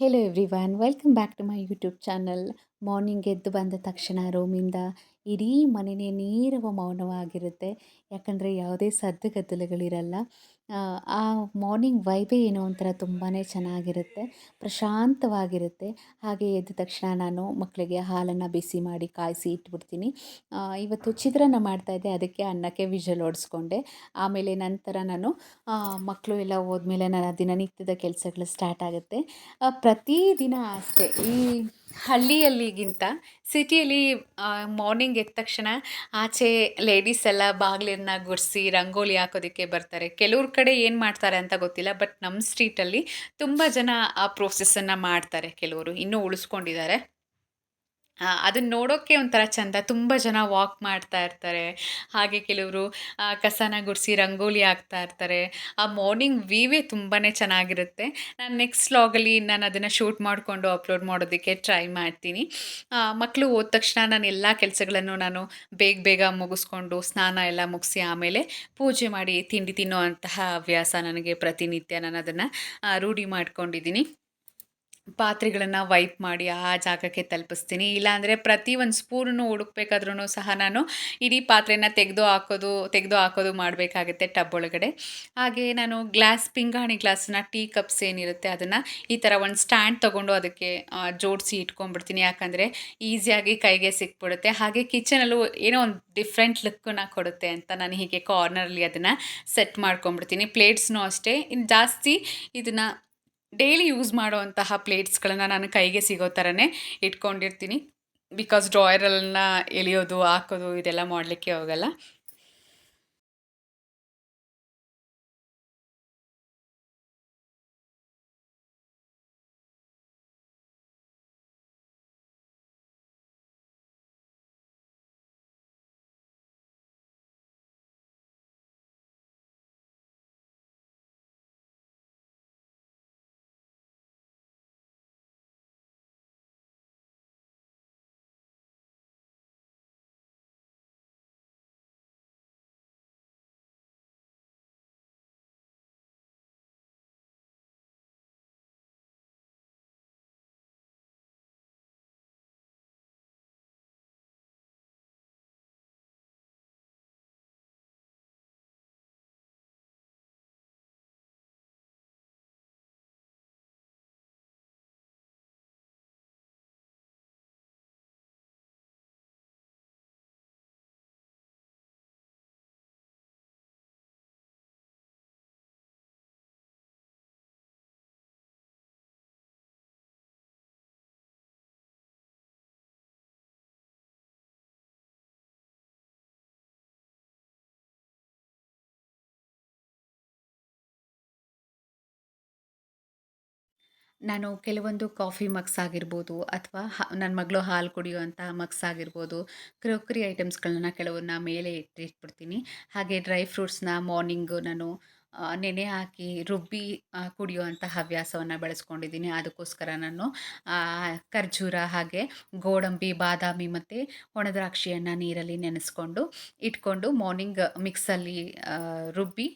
Hello everyone welcome back to my YouTube channel. Morning ಎದ್ದು ಬಂದ ತಕ್ಷಣ ರೂಮಿಂದ ಇಡೀ ಮನೆಯೇ ನೀರವ ಮೌನವಾಗಿರುತ್ತೆ. ಯಾಕಂದರೆ ಯಾವುದೇ ಸದ್ದುಗದ್ದಲುಗಳಿರಲ್ಲ. ಆ ಮಾರ್ನಿಂಗ್ ವೈಬೇ ಏನೋ ಒಂಥರ ತುಂಬಾ ಚೆನ್ನಾಗಿರುತ್ತೆ, ಪ್ರಶಾಂತವಾಗಿರುತ್ತೆ. ಹಾಗೆ ಎದ್ದ ತಕ್ಷಣ ನಾನು ಮಕ್ಕಳಿಗೆ ಹಾಲನ್ನು ಬಿಸಿ ಮಾಡಿ ಕಾಯಿಸಿ ಇಟ್ಬಿಡ್ತೀನಿ. ಇವತ್ತು ಚಿತ್ರಾನ್ನ ಮಾಡ್ತಾಯಿದ್ದೆ, ಅದಕ್ಕೆ ಅನ್ನಕ್ಕೆ ವಿಷಲ್ ಹೊಡೆಸ್ಕೊಂಡೆ. ಆಮೇಲೆ ನಂತರ ನಾನು ಮಕ್ಕಳು ಎಲ್ಲ ಹೋದ್ಮೇಲೆ ನನ್ನ ದಿನನಿತ್ಯದ ಕೆಲಸಗಳು ಸ್ಟಾರ್ಟ್ ಆಗುತ್ತೆ. ಪ್ರತಿದಿನ ಅಷ್ಟೇ. ಈ ಹಳ್ಳಿಯಲ್ಲಿಗಿಂತ ಸಿಟಿಯಲ್ಲಿ ಮಾರ್ನಿಂಗ್ ಎದ್ದ ತಕ್ಷಣ ಆಚೆ ಲೇಡೀಸ್ ಎಲ್ಲ ಬಾಗಿಲನ್ನ ಗುಡಿಸಿ ರಂಗೋಲಿ ಹಾಕೋದಕ್ಕೆ ಬರ್ತಾರೆ. ಕೆಲವ್ರ ಕಡೆ ಏನು ಮಾಡ್ತಾರೆ ಅಂತ ಗೊತ್ತಿಲ್ಲ, ಬಟ್ ನಮ್ಮ ಸ್ಟ್ರೀಟಲ್ಲಿ ತುಂಬ ಜನ ಆ ಪ್ರೋಸೆಸ್ಸನ್ನು ಮಾಡ್ತಾರೆ. ಕೆಲವರು ಇನ್ನೂ ಉಳಿಸ್ಕೊಂಡಿದ್ದಾರೆ. ಅದನ್ನ ನೋಡೋಕ್ಕೆ ಒಂಥರ ಚಂದ. ತುಂಬ ಜನ ವಾಕ್ ಮಾಡ್ತಾ ಇರ್ತಾರೆ. ಹಾಗೆ ಕೆಲವರು ಕಸನ ಗುಡಿಸಿ ರಂಗೋಲಿ ಹಾಕ್ತಾ ಇರ್ತಾರೆ. ಆ ಮಾರ್ನಿಂಗ್ ವ್ಯೂವೇ ತುಂಬಾ ಚೆನ್ನಾಗಿರುತ್ತೆ. ನಾನು ನೆಕ್ಸ್ಟ್ ವ್ಲಾಗಲ್ಲಿ ನಾನು ಅದನ್ನು ಶೂಟ್ ಮಾಡಿಕೊಂಡು ಅಪ್ಲೋಡ್ ಮಾಡೋದಕ್ಕೆ ಟ್ರೈ ಮಾಡ್ತೀನಿ. ಮಕ್ಕಳು ಹೋದ ತಕ್ಷಣ ನಾನು ಎಲ್ಲ ಕೆಲಸಗಳನ್ನು ನಾನು ಬೇಗ ಬೇಗ ಮುಗಿಸ್ಕೊಂಡು ಸ್ನಾನ ಎಲ್ಲ ಮುಗಿಸಿ ಆಮೇಲೆ ಪೂಜೆ ಮಾಡಿ ತಿಂಡಿ ತಿನ್ನುವಂತಹ ಹವ್ಯಾಸ ನನಗೆ ಪ್ರತಿನಿತ್ಯ ನಾನು ಅದನ್ನು ರೂಢಿ ಮಾಡ್ಕೊಂಡಿದ್ದೀನಿ. ಪಾತ್ರೆಗಳನ್ನು ವೈಪ್ ಮಾಡಿ ಆ ಜಾಗಕ್ಕೆ ತಲುಪಿಸ್ತೀನಿ. ಇಲ್ಲಾಂದರೆ ಪ್ರತಿ ಒಂದು ಸ್ಪೂನನ್ನು ಹುಡುಕ್ಬೇಕಾದ್ರೂ ಸಹ ನಾನು ಇಡೀ ಪಾತ್ರೆನ ತೆಗೆದು ಹಾಕೋದು ಮಾಡಬೇಕಾಗುತ್ತೆ ಟಬ್ ಒಳಗಡೆ. ಹಾಗೆ ನಾನು ಪಿಂಗಾಣಿ ಗ್ಲಾಸನ್ನ ಟೀ ಕಪ್ಸ್ ಏನಿರುತ್ತೆ ಅದನ್ನು ಈ ಥರ ಒಂದು ಸ್ಟ್ಯಾಂಡ್ ತೊಗೊಂಡು ಅದಕ್ಕೆ ಜೋಡಿಸಿ ಇಟ್ಕೊಂಡ್ಬಿಡ್ತೀನಿ. ಯಾಕಂದರೆ ಈಸಿಯಾಗಿ ಕೈಗೆ ಸಿಕ್ಬಿಡುತ್ತೆ. ಹಾಗೆ ಕಿಚನಲ್ಲೂ ಏನೋ ಒಂದು ಡಿಫ್ರೆಂಟ್ ಲುಕ್ಕನ್ನು ಕೊಡುತ್ತೆ ಅಂತ ನಾನು ಹೀಗೆ ಕಾರ್ನರಲ್ಲಿ ಅದನ್ನು ಸೆಟ್ ಮಾಡ್ಕೊಂಡ್ಬಿಡ್ತೀನಿ. ಪ್ಲೇಟ್ಸ್ನೂ ಅಷ್ಟೇ. ಇನ್ನು ಜಾಸ್ತಿ ಇದನ್ನು ಡೈಲಿ ಯೂಸ್ ಮಾಡುವಂತಹ ಪ್ಲೇಟ್ಸ್ಗಳನ್ನು ನಾನು ಕೈಗೆ ಸಿಗೋ ಥರನೇ ಇಟ್ಕೊಂಡಿರ್ತೀನಿ. ಬಿಕಾಸ್ ಡ್ರಾಯರನ್ನ ಎಳೆಯೋದು, ಹಾಕೋದು ಇದೆಲ್ಲ ಮಾಡಲಿಕ್ಕೆ ಹೋಗಲ್ಲ. ನಾನು ಕೆಲವೊಂದು ಕಾಫಿ ಮಗ್ಸ್ ಆಗಿರ್ಬೋದು, ಅಥವಾ ನನ್ನ ಮಗಳು ಹಾಲು ಕುಡಿಯುವಂತಹ ಮಗ್ಸ್ ಆಗಿರ್ಬೋದು, ಕ್ರೋಕರಿ ಐಟಮ್ಸ್ಗಳನ್ನ ಕೆಲವನ್ನ ಮೇಲೆ ಇಟ್ಬಿಡ್ತೀನಿ. ಹಾಗೆ ಡ್ರೈ ಫ್ರೂಟ್ಸ್‌ನ ಮಾರ್ನಿಂಗು ನಾನು ನೆನೆ ಹಾಕಿ ರುಬ್ಬಿ ಕುಡಿಯುವಂಥ ಹವ್ಯಾಸವನ್ನು ಬೆಳೆಸ್ಕೊಂಡಿದ್ದೀನಿ. ಅದಕ್ಕೋಸ್ಕರ ನಾನು ಖರ್ಜೂರ, ಹಾಗೆ ಗೋಡಂಬಿ, ಬಾದಾಮಿ ಮತ್ತು ಒಣ ದ್ರಾಕ್ಷಿಯನ್ನು ನೀರಲ್ಲಿ ನೆನೆಸ್ಕೊಂಡು ಇಟ್ಕೊಂಡು ಮಾರ್ನಿಂಗ್ ಮಿಕ್ಸಲ್ಲಿ ರುಬ್ಬಿ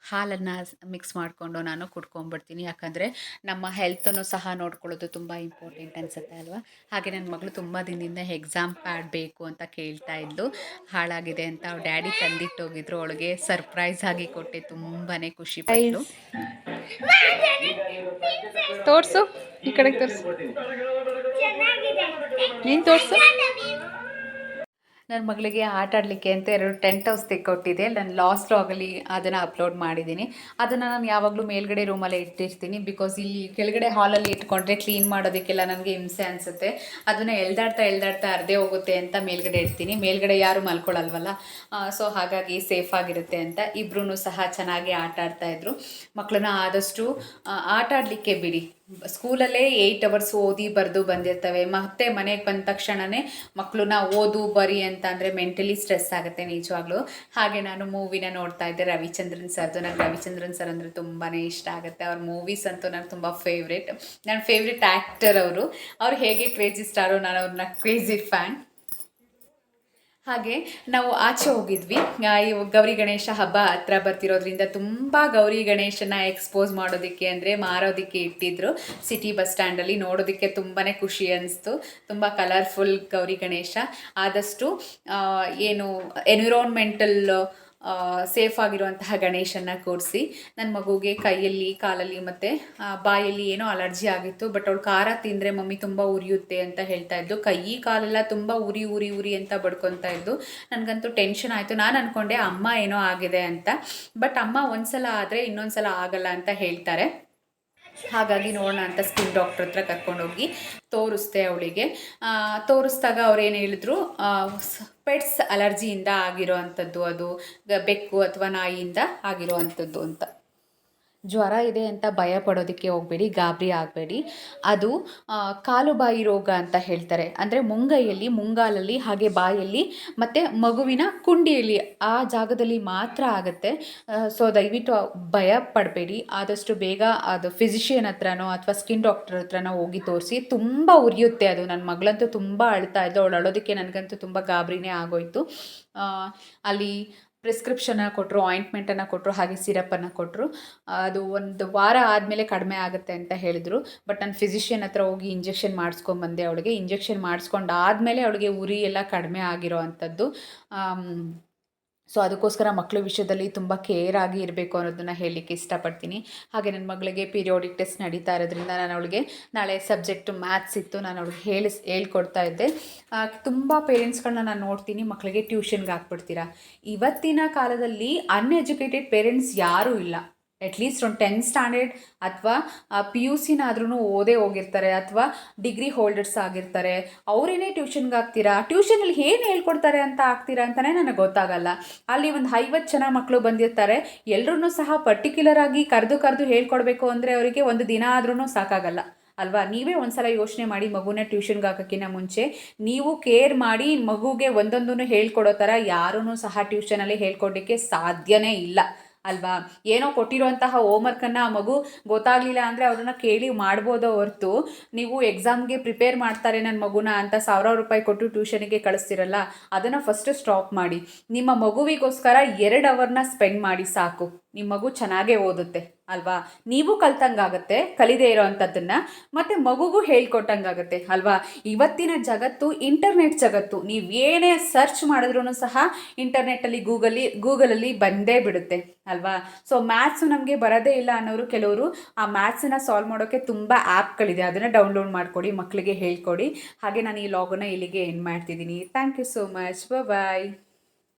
ಹಾಲನ್ನು ಮಿಕ್ಸ್ ಮಾಡಿಕೊಂಡು ನಾನು ಕುಡ್ಕೊಂಡ್ಬಿಡ್ತೀನಿ. ಯಾಕಂದರೆ ನಮ್ಮ ಹೆಲ್ತನ್ನು ಸಹ ನೋಡ್ಕೊಳ್ಳೋದು ತುಂಬ ಇಂಪಾರ್ಟೆಂಟ್ ಅನಿಸುತ್ತೆ ಅಲ್ವಾ. ಹಾಗೆ ನನ್ನ ಮಗಳು ತುಂಬ ದಿನದಿಂದ ಎಕ್ಸಾಮ್ ಪ್ಯಾಡ್ ಬೇಕು ಅಂತ ಕೇಳ್ತಾ ಇದ್ಲು. ಹಾಳಾಗಿದೆ ಅಂತ ಅವ್ರ ಡ್ಯಾಡಿ ತಂದಿಟ್ಟೋಗಿದ್ರು. ಅವಳಿಗೆ ಸರ್ಪ್ರೈಸ್ ಆಗಿ ಕೊಟ್ಟೆ. ತುಂಬಾ ಖುಷಿಪಟ್ಲು. ತೋರಿಸು, ಈ ಕಡೆಗೆ ತೋರಿಸು, ನೀನು ತೋರಿಸು. ನನ್ನ ಮಗಳಿಗೆ ಆಟ ಆಡಲಿಕ್ಕೆ ಅಂತ 2 ಟೆಂಟ್ ಹೌಸ್ ತೆಕ್ಕೊಟ್ಟಿದ್ದೆ. ನಾನು ಲಾಸ್ಟ್ ವ್ಲಾಗಲ್ಲಿ ಅದನ್ನು ಅಪ್ಲೋಡ್ ಮಾಡಿದ್ದೀನಿ. ಅದನ್ನು ನಾನು ಯಾವಾಗಲೂ ಮೇಲ್ಗಡೆ ರೂಮಲ್ಲೇ ಇಟ್ಟಿರ್ತೀನಿ. ಬಿಕಾಸ್ ಇಲ್ಲಿ ಕೆಳಗಡೆ ಹಾಲಲ್ಲಿ ಇಟ್ಕೊಂಡ್ರೆ ಕ್ಲೀನ್ ಮಾಡೋದಕ್ಕೆಲ್ಲ ನನಗೆ ಹಿಂಸೆ ಅನಿಸುತ್ತೆ. ಅದನ್ನು ಎಳ್ದಾಡ್ತಾ ಅರ್ಧೇ ಹೋಗುತ್ತೆ ಅಂತ ಮೇಲ್ಗಡೆ ಇಡ್ತೀನಿ. ಮೇಲ್ಗಡೆ ಯಾರು ಮಲ್ಕೊಳ್ಳಲ್ವಲ್ಲ, ಸೊ ಹಾಗಾಗಿ ಸೇಫ್ ಆಗಿರುತ್ತೆ ಅಂತ. ಇಬ್ಬರೂ ಸಹ ಚೆನ್ನಾಗಿ ಆಟ ಆಡ್ತಾಯಿದ್ರು. ಮಕ್ಕಳನ್ನ ಆದಷ್ಟು ಆಟ ಆಡಲಿಕ್ಕೆ ಬಿಡಿ. ಸ್ಕೂಲಲ್ಲೇ 8 ಅವರ್ಸ್ ಓದಿ ಬರೆದು ಬಂದಿರ್ತವೆ. ಮತ್ತೆ ಮನೆಗೆ ಬಂದ ತಕ್ಷಣವೇ ಮಕ್ಕಳನ್ನ ಓದು ಬರಿ ಅಂತ ಅಂದರೆ ಮೆಂಟಲಿ ಸ್ಟ್ರೆಸ್ ಆಗುತ್ತೆ ನಿಜವಾಗ್ಲೂ. ಹಾಗೆ ನಾನು ಮೂವಿನ ನೋಡ್ತಾ ಇದ್ದೆ, ರವಿಚಂದ್ರನ್ ಸರ್ದು. ನನಗೆ ರವಿಚಂದ್ರನ್ ಸರ್ ಅಂದರೆ ತುಂಬಾ ಇಷ್ಟ ಆಗುತ್ತೆ. ಅವ್ರ ಮೂವೀಸ್ ಅಂತೂ ನನಗೆ ತುಂಬ ಫೇವ್ರೇಟ್. ನನ್ನ ಫೇವ್ರೇಟ್ ಆ್ಯಕ್ಟರ್ ಅವರು. ಅವ್ರು ಹೇಗೆ ಕ್ರೇಜಿ ಸ್ಟಾರು, ನಾನು ಅವ್ರನ್ನ ಕ್ರೇಜಿ ಫ್ಯಾನ್. ಹಾಗೆ ನಾವು ಆಚೆ ಹೋಗಿದ್ವಿ. ಗೌರಿ ಗಣೇಶ ಹಬ್ಬ ಹತ್ರ ಬರ್ತಿರೋದ್ರಿಂದ ತುಂಬ ಗೌರಿ ಗಣೇಶನ ಎಕ್ಸ್ಪೋಸ್ ಮಾಡೋದಕ್ಕೆ ಅಂದರೆ ಮಾರೋದಕ್ಕೆ ಇಟ್ಟಿದ್ರು. ಸಿಟಿ ಬಸ್ ಸ್ಟ್ಯಾಂಡಲ್ಲಿ ನೋಡೋದಕ್ಕೆ ತುಂಬಾ ಖುಷಿ ಅನಿಸ್ತು. ತುಂಬ ಕಲರ್ಫುಲ್ ಗೌರಿ ಗಣೇಶ. ಆದಷ್ಟು ಏನು ಎನ್ವಿರಾನ್ಮೆಂಟಲ್ ಸೇಫ್ ಆಗಿರುವಂತಹ ಗಣೇಶನ ಕೂರಿಸಿ ನನ್ನ ಮಗುಗೆ ಕೈಯಲ್ಲಿ ಕಾಲಲ್ಲಿ ಮತ್ತು ಬಾಯಲ್ಲಿ ಏನೋ ಅಲರ್ಜಿ ಆಗಿತ್ತು. ಬಟ್ ಅವಳು ಖಾರ ತಿಂದರೆ ಮಮ್ಮಿ ತುಂಬ ಉರಿಯುತ್ತೆ ಅಂತ ಹೇಳ್ತಾ ಇದ್ದು. ಕೈ ಕಾಲೆಲ್ಲ ತುಂಬ ಉರಿ ಉರಿ ಉರಿ ಅಂತ ಬಡ್ಕೊತಾ ಇದ್ದು. ನನಗಂತೂ ಟೆನ್ಷನ್ ಆಯಿತು. ನಾನು ಅಂದ್ಕೊಂಡೆ ಅಮ್ಮ ಏನೋ ಆಗಿದೆ ಅಂತ. ಬಟ್ ಅಮ್ಮ ಒಂದ್ಸಲ ಆದರೆ ಇನ್ನೊಂದ್ಸಲ ಆಗಲ್ಲ ಅಂತ ಹೇಳ್ತಾರೆ. ಹಾಗಾಗಿ ನೋಡೋಣ ಅಂತ ಸ್ಕಿನ್ ಡಾಕ್ಟ್ರ್ ಹತ್ರ ಕರ್ಕೊಂಡೋಗಿ ತೋರಿಸ್ದೆ ಅವಳಿಗೆ. ತೋರಿಸ್ದಾಗ ಅವ್ರು ಏನು ಹೇಳಿದ್ರು, ಪೆಟ್ಸ್ ಅಲರ್ಜಿಯಿಂದ ಆಗಿರೋ ಅಂಥದ್ದು, ಅದು ಬೆಕ್ಕು ಅಥವಾ ನಾಯಿಯಿಂದ ಆಗಿರೋ ಅಂಥದ್ದು ಅಂತ. ಜ್ವರ ಇದೆ ಅಂತ ಭಯ ಪಡೋದಕ್ಕೆ ಹೋಗಬೇಡಿ, ಗಾಬರಿ ಆಗಬೇಡಿ. ಅದು ಕಾಲು ಬಾಯಿ ರೋಗ ಅಂತ ಹೇಳ್ತಾರೆ. ಅಂದರೆ ಮುಂಗೈಯಲ್ಲಿ, ಮುಂಗಾಲಲ್ಲಿ, ಹಾಗೆ ಬಾಯಲ್ಲಿ ಮತ್ತು ಮಗುವಿನ ಕುಂಡಿಯಲ್ಲಿ ಆ ಜಾಗದಲ್ಲಿ ಮಾತ್ರ ಆಗುತ್ತೆ. ಸೊ ದಯವಿಟ್ಟು ಭಯ ಪಡಬೇಡಿ. ಆದಷ್ಟು ಬೇಗ ಅದು ಫಿಸಿಷಿಯನ್ ಹತ್ರನೋ ಅಥವಾ ಸ್ಕಿನ್ ಡಾಕ್ಟರ್ ಹತ್ರನೋ ಹೋಗಿ ತೋರಿಸಿ. ತುಂಬ ಉರಿಯುತ್ತೆ ಅದು. ನನ್ನ ಮಗಳಂತೂ ತುಂಬ ಅಳ್ತಾ ಇದ್ಲು. ಅವಳು ಅಳೋದಕ್ಕೆ ನನಗಂತೂ ತುಂಬ ಗಾಬರಿನೇ ಆಗೋಯಿತು. ಅಲ್ಲಿ ಪ್ರಿಸ್ಕ್ರಿಪ್ಷನ್ನ ಕೊಟ್ಟರು, ಆಯಿಂಟ್ಮೆಂಟನ್ನು ಕೊಟ್ಟರು, ಹಾಗೆ ಸಿರಪ್ಪನ್ನು ಕೊಟ್ಟರು. ಅದು ಒಂದು ವಾರ ಆದಮೇಲೆ ಕಡಿಮೆ ಆಗುತ್ತೆ ಅಂತ ಹೇಳಿದರು. ಬಟ್ ನಾನು ಫಿಸಿಷಿಯನ್ ಹತ್ರ ಹೋಗಿ ಇಂಜೆಕ್ಷನ್ ಮಾಡಿಸ್ಕೊಂಬಂದೆ ಅವಳಿಗೆ. ಇಂಜೆಕ್ಷನ್ ಮಾಡಿಸ್ಕೊಂಡಾದಮೇಲೆ ಅವಳಿಗೆ ಉರಿ ಎಲ್ಲ ಕಡಿಮೆ ಆಗಿರೋ ಅಂಥದ್ದು. ಸೊ ಅದಕ್ಕೋಸ್ಕರ ಮಕ್ಕಳ ವಿಷಯದಲ್ಲಿ ತುಂಬ ಕೇರ್ ಆಗಿ ಇರಬೇಕು ಅನ್ನೋದನ್ನು ಹೇಳಲಿಕ್ಕೆ ಇಷ್ಟಪಡ್ತೀನಿ. ಹಾಗೆ ನನ್ನ ಮಗಳಿಗೆ ಪೀರಿಯಾಡಿಕ್ ಟೆಸ್ಟ್ ನಡೀತಾ ಇರೋದ್ರಿಂದ ನಾನು ಅವಳಿಗೆ ನಾಳೆ ಸಬ್ಜೆಕ್ಟು ಮ್ಯಾಥ್ಸ್ ಇತ್ತು, ನಾನು ಅವಳಿಗೆ ಹೇಳ್ಕೊಡ್ತಾ ಇದ್ದೆ. ತುಂಬ ಪೇರೆಂಟ್ಸ್ಗಳನ್ನ ನಾನು ನೋಡ್ತೀನಿ, ಮಕ್ಕಳಿಗೆ ಟ್ಯೂಷನ್ಗೆ ಹಾಕ್ಬಿಡ್ತೀರಾ. ಇವತ್ತಿನ ಕಾಲದಲ್ಲಿ ಅನ್ಎಜುಕೇಟೆಡ್ ಪೇರೆಂಟ್ಸ್ ಯಾರೂ ಇಲ್ಲ. ಅಟ್ಲೀಸ್ಟ್ ಒಂದು 10th ಸ್ಟ್ಯಾಂಡರ್ಡ್ ಅಥವಾ PUCನಾದ್ರೂ ಓದೇ ಹೋಗಿರ್ತಾರೆ, ಅಥವಾ ಡಿಗ್ರಿ ಹೋಲ್ಡರ್ಸ್ ಆಗಿರ್ತಾರೆ. ಅವರೇನೇ ಟ್ಯೂಷನ್ಗೆ ಹಾಕ್ತೀರಾ? ಟ್ಯೂಷನಲ್ಲಿ ಏನು ಹೇಳ್ಕೊಡ್ತಾರೆ ಅಂತ ಹಾಕ್ತೀರಾ ಅಂತಲೇ ನನಗೆ ಗೊತ್ತಾಗಲ್ಲ. ಅಲ್ಲಿ ಒಂದು 50 ಜನ ಮಕ್ಕಳು ಬಂದಿರ್ತಾರೆ. ಎಲ್ಲರೂ ಸಹ ಪರ್ಟಿಕ್ಯುಲರ್ ಆಗಿ ಕರೆದು ಹೇಳ್ಕೊಡ್ಬೇಕು ಅಂದರೆ ಅವರಿಗೆ ಒಂದು ದಿನ ಆದ್ರೂ ಸಾಕಾಗಲ್ಲ ಅಲ್ವಾ? ನೀವೇ ಒಂದ್ಸಲ ಯೋಚನೆ ಮಾಡಿ, ಮಗುನ ಟ್ಯೂಷನ್ಗೆ ಹಾಕೋಕ್ಕಿಂತ ಮುಂಚೆ ನೀವು ಕೇರ್ ಮಾಡಿ ಮಗುಗೆ ಒಂದೊಂದನ್ನು ಹೇಳ್ಕೊಡೋ ಥರ ಯಾರೂ ಸಹ ಟ್ಯೂಷನಲ್ಲಿ ಹೇಳ್ಕೊಡಲಿಕ್ಕೆ ಸಾಧ್ಯನೇ ಇಲ್ಲ ಅಲ್ವಾ? ಏನೋ ಕೊಟ್ಟಿರುವಂತಹ ಹೋಮ್ವರ್ಕನ್ನು ಆ ಮಗು ಗೊತ್ತಾಗಲಿಲ್ಲ ಅಂದರೆ ಅವ್ರನ್ನ ಕೇಳಿ ಮಾಡ್ಬೋದೋ ಹೊರತು, ನೀವು ಎಕ್ಸಾಮ್ಗೆ ಪ್ರಿಪೇರ್ ಮಾಡ್ತಾರೆ ನನ್ನ ಮಗುನ ಅಂತ 1000 ರೂಪಾಯಿ ಕೊಟ್ಟು ಟ್ಯೂಷನಿಗೆ ಕಳಿಸ್ತಿರಲ್ಲ, ಅದನ್ನು ಫಸ್ಟ್ ಸ್ಟಾಪ್ ಮಾಡಿ. ನಿಮ್ಮ ಮಗುವಿಗೋಸ್ಕರ 2 ಅವರ್ನ ಸ್ಪೆಂಡ್ ಮಾಡಿ ಸಾಕು. ನಿಮ್ಮ ಮಗು ಚೆನ್ನಾಗೇ ಓದುತ್ತೆ ಅಲ್ವಾ? ನೀವು ಕಲ್ತಂಗಾಗತ್ತೆ ಕಲಿದೇ ಇರೋ ಅಂಥದ್ದನ್ನು, ಮತ್ತು ಮಗುಗೂ ಹೇಳ್ಕೊಟ್ಟಂಗಾಗತ್ತೆ ಅಲ್ವಾ? ಇವತ್ತಿನ ಜಗತ್ತು ಇಂಟರ್ನೆಟ್ ಜಗತ್ತು. ನೀವು ಏನೇ ಸರ್ಚ್ ಮಾಡಿದ್ರೂ ಸಹ ಇಂಟರ್ನೆಟ್ಟಲ್ಲಿ ಗೂಗಲಲ್ಲಿ ಬಂದೇ ಬಿಡುತ್ತೆ ಅಲ್ವಾ? ಸೊ ಮ್ಯಾಥ್ಸು ನಮಗೆ ಬರೋದೇ ಇಲ್ಲ ಅನ್ನೋರು ಕೆಲವರು, ಆ ಮ್ಯಾಥ್ಸನ್ನು ಸಾಲ್ವ್ ಮಾಡೋಕ್ಕೆ ತುಂಬ ಆ್ಯಪ್ಗಳಿದೆ, ಅದನ್ನು ಡೌನ್ಲೋಡ್ ಮಾಡಿಕೊಡಿ, ಮಕ್ಕಳಿಗೆ ಹೇಳ್ಕೊಡಿ. ಹಾಗೆ ನಾನು ಈ ಲಾಗನ್ನು ಇಲ್ಲಿಗೆ ಎಂಡ್ ಮಾಡ್ತಿದ್ದೀನಿ. Thank you so much. Bye.